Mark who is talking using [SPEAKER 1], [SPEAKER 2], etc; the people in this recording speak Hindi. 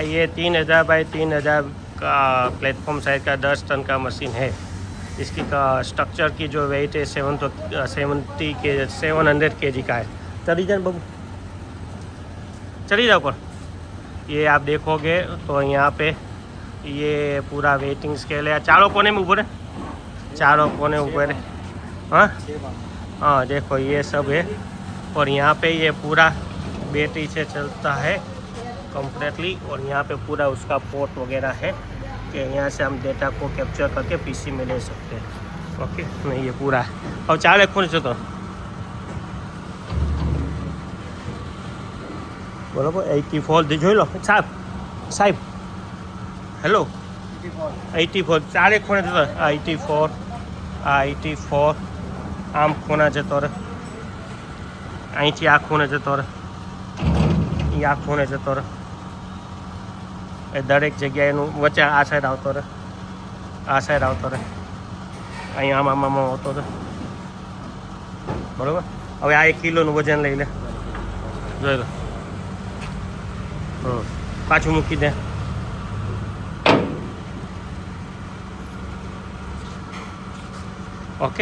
[SPEAKER 1] ये 3000 बाई 3000 का प्लेटफॉर्म साइज का 10 टन का मशीन है। इसकी का स्ट्रक्चर की जो वेट है 700 kg का है। चली जाए बाबू, चली जाओ पर। ये आप देखोगे तो यहाँ पे ये पूरा वेटिंग स्केल है। चारों कोने में ऊपर है, चारों कोने ऊपर है। हाँ हाँ, देखो ये सब है। और यहाँ पे ये पूरा बैटरी से चलता है कम्प्लीटली। और यहाँ पे पूरा उसका पोर्ट वगैरह है कि यहाँ से हम डेटा को कैप्चर करके पीसी में ले सकते हैं। ओके, नहीं ये पूरा है। और चार खून से तो बराबर 84 જોઈ લો સાહેબ, સાહેબ હેલો 84 ચારે ખૂણે જતો 84 આ 84 આમ ખૂણા જતો રહે, અહીંથી આ ખૂણે જતો રહે, એ આ ખૂણે જતો રહે, એ દરેક જગ્યાએ એનું વચ્ચે આ સાઈડ આવતો રહે, આ સાઈડ આવતો રહે, અહીં આમ આવતો રહે બરાબર। હવે આ 1 કિલોનું વજન લઈ લે, જોઈ લો। પાછું મૂકી દે। ઓકે,